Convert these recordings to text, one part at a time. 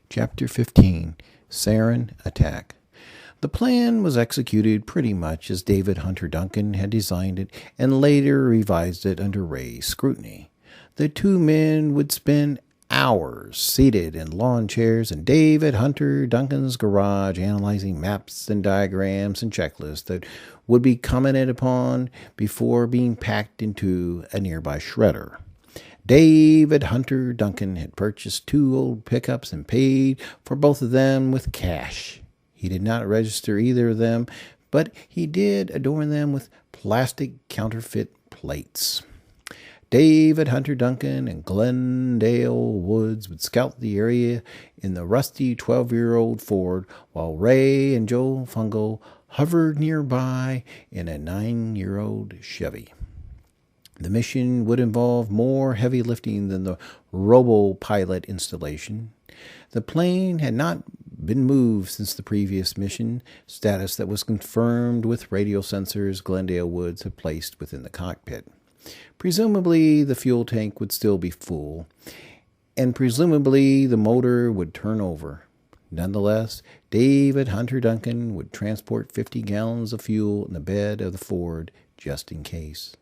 Chapter 15, Sarin Attack. The plan was executed pretty much as David Hunter Duncan had designed it and later revised it under Ray's scrutiny. The two men would spend hours seated in lawn chairs in David Hunter Duncan's garage analyzing maps and diagrams and checklists that would be commented upon before being packed into a nearby shredder. David Hunter Duncan had purchased two old pickups and paid for both of them with cash. He did not register either of them, but he did adorn them with plastic counterfeit plates. David Hunter Duncan and Glendale Woods would scout the area in the rusty 12-year-old Ford, while Ray and Joe Fungo hovered nearby in a 9-year-old Chevy. The mission would involve more heavy lifting than the robo-pilot installation. The plane had not been moved since the previous mission, status that was confirmed with radio sensors Glendale Woods had placed within the cockpit. Presumably, the fuel tank would still be full, and presumably the motor would turn over. Nonetheless, David Hunter Duncan would transport 50 gallons of fuel in the bed of the Ford just in case.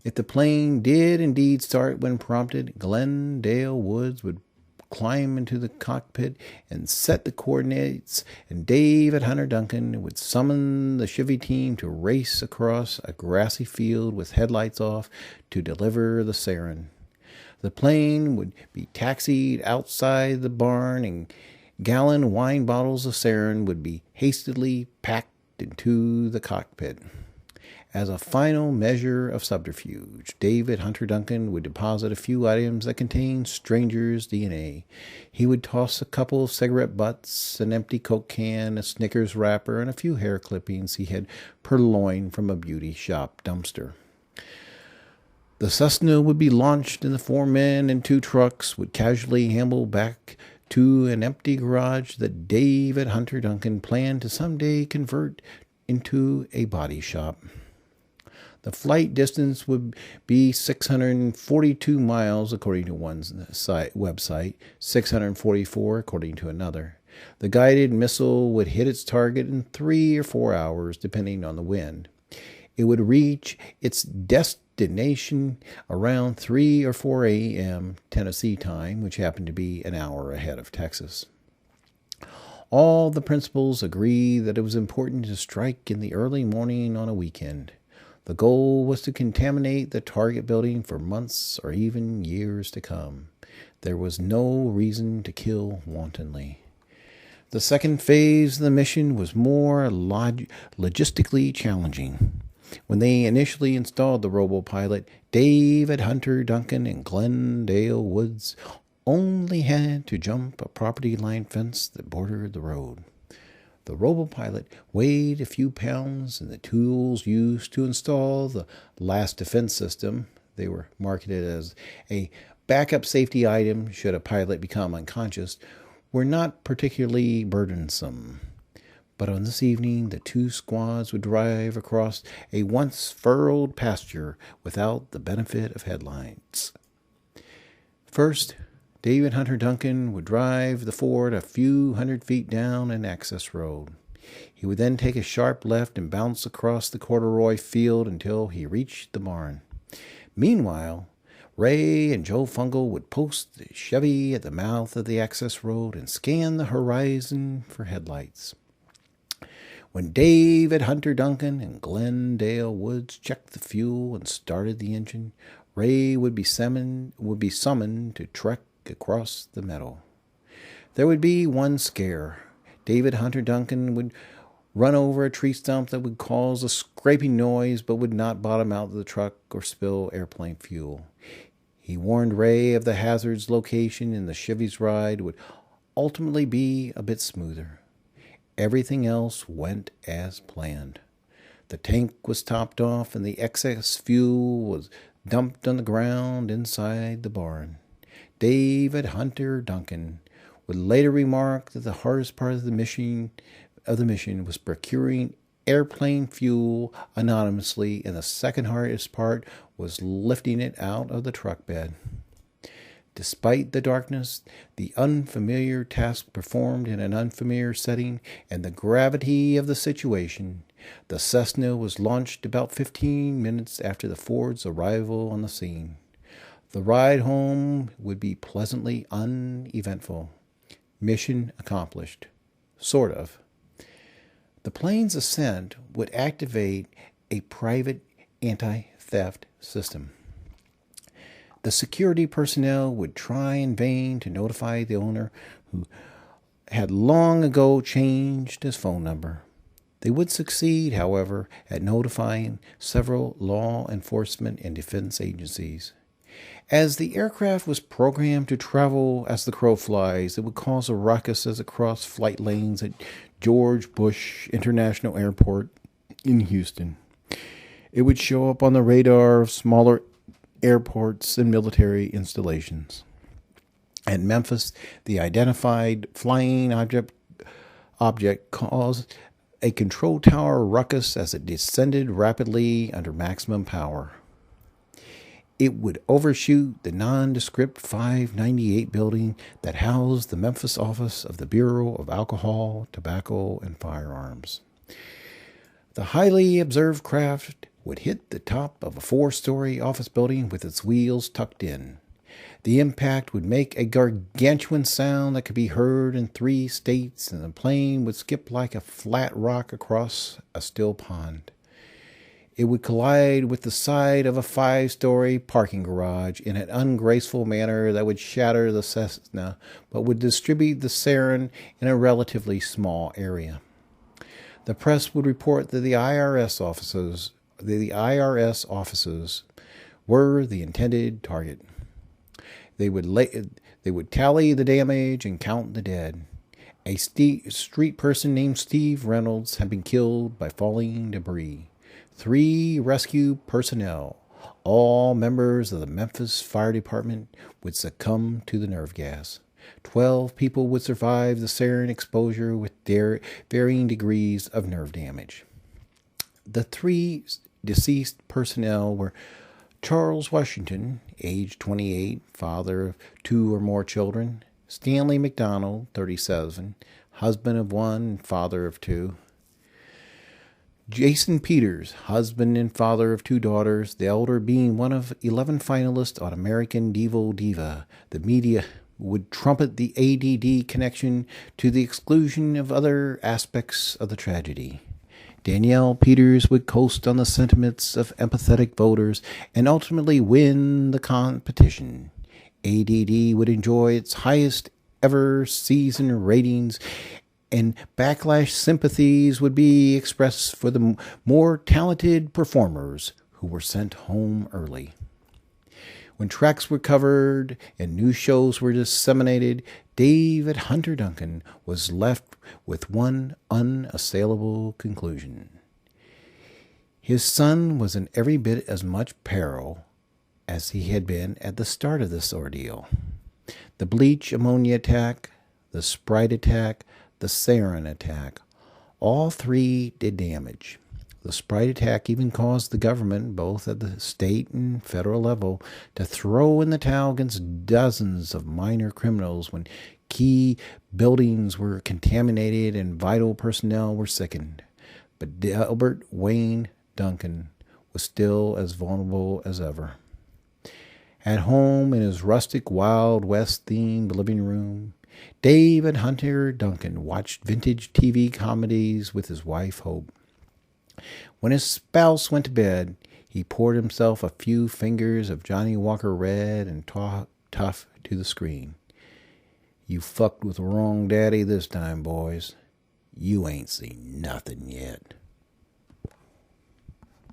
If the plane did indeed start when prompted, Glendale Woods would climb into the cockpit and set the coordinates, and David Hunter Duncan would summon the Chevy team to race across a grassy field with headlights off to deliver the Sarin. The plane would be taxied outside the barn, and gallon wine bottles of Sarin would be hastily packed into the cockpit. As a final measure of subterfuge, David Hunter Duncan would deposit a few items that contained strangers' DNA. He would toss a couple of cigarette butts, an empty Coke can, a Snickers wrapper, and a few hair clippings he had purloined from a beauty shop dumpster. The Cessna would be launched, and the 4 men and 2 trucks would casually amble back to an empty garage that David Hunter Duncan planned to someday convert into a body shop. The flight distance would be 642 miles according to one website, 644 according to another. The guided missile would hit its target in 3 or 4 hours, depending on the wind. It would reach its destination around 3 or 4 a.m. Tennessee time, which happened to be an hour ahead of Texas. All the principals agree that it was important to strike in the early morning on a weekend. The goal was to contaminate the target building for months or even years to come. There was no reason to kill wantonly. The second phase of the mission was more logistically challenging. When they initially installed the robopilot, David Hunter Duncan and Glendale Woods only had to jump a property line fence that bordered the road. The robopilot weighed a few pounds, and the tools used to install the last defense system, they were marketed as a backup safety item should a pilot become unconscious, were not particularly burdensome. But on this evening, the 2 squads would drive across a once furrowed pasture without the benefit of headlights. First, David Hunter Duncan would drive the Ford a few hundred feet down an access road. He would then take a sharp left and bounce across the corduroy field until he reached the barn. Meanwhile, Ray and Joe Fungo would post the Chevy at the mouth of the access road and scan the horizon for headlights. When David Hunter Duncan and Glendale Woods checked the fuel and started the engine, Ray would be summoned to trek across the meadow. There would be one scare. David Hunter Duncan would run over a tree stump that would cause a scraping noise but would not bottom out of the truck or spill airplane fuel. He warned Ray of the hazard's location, and the Chevy's ride would ultimately be a bit smoother. Everything else went as planned. The tank was topped off, and the excess fuel was dumped on the ground inside the barn. David Hunter Duncan would later remark that the hardest part of the mission was procuring airplane fuel anonymously, and the second hardest part was lifting it out of the truck bed. Despite the darkness, the unfamiliar task performed in an unfamiliar setting, and the gravity of the situation, the Cessna was launched about 15 minutes after the Ford's arrival on the scene. The ride home would be pleasantly uneventful. Mission accomplished. Sort of. The plane's ascent would activate a private anti-theft system. The security personnel would try in vain to notify the owner, who had long ago changed his phone number. They would succeed, however, at notifying several law enforcement and defense agencies. As the aircraft was programmed to travel as the crow flies, it would cause a ruckus as it crossed flight lanes at George Bush International Airport in Houston. It would show up on the radar of smaller airports and military installations. At Memphis, the identified flying object caused a control tower ruckus as it descended rapidly under maximum power. It would overshoot the nondescript 598 building that housed the Memphis office of the Bureau of Alcohol, Tobacco, and Firearms. The highly observed craft would hit the top of a 4-story office building with its wheels tucked in. The impact would make a gargantuan sound that could be heard in 3 states, and the plane would skip like a flat rock across a still pond. It would collide with the side of a 5-story parking garage in an ungraceful manner that would shatter the Cessna, but would distribute the Sarin in a relatively small area. The press would report that the IRS offices were the intended target. They would tally the damage and count the dead. A street person named Steve Reynolds had been killed by falling debris. 3 rescue personnel, all members of the Memphis Fire Department, would succumb to the nerve gas. 12 people would survive the sarin exposure with varying degrees of nerve damage. The 3 deceased personnel were Charles Washington, age 28, father of 2 or more children; Stanley McDonald, 37, husband of 1 and father of 2; Jason Peters, husband and father of 2 daughters, the elder being one of 11 finalists on American Diva. The media would trumpet the ADD connection to the exclusion of other aspects of the tragedy. Danielle Peters would coast on the sentiments of empathetic voters and ultimately win the competition. ADD would enjoy its highest ever season ratings, and backlash sympathies would be expressed for the more talented performers who were sent home early. When tracks were covered and new shows were disseminated, David Hunter Duncan was left with one unassailable conclusion. His son was in every bit as much peril as he had been at the start of this ordeal. The bleach ammonia attack, the Sprite attack, the Sarin attack, all 3 did damage. The Sprite attack even caused the government, both at the state and federal level, to throw in the towel against dozens of minor criminals when key buildings were contaminated and vital personnel were sickened. But Delbert Wayne Duncan was still as vulnerable as ever. At home in his rustic Wild West-themed living room, David Hunter Duncan watched vintage TV comedies with his wife Hope. When his spouse went to bed, he poured himself a few fingers of Johnny Walker Red and talked tough to the screen. "You fucked with the wrong daddy this time, boys. You ain't seen nothing yet."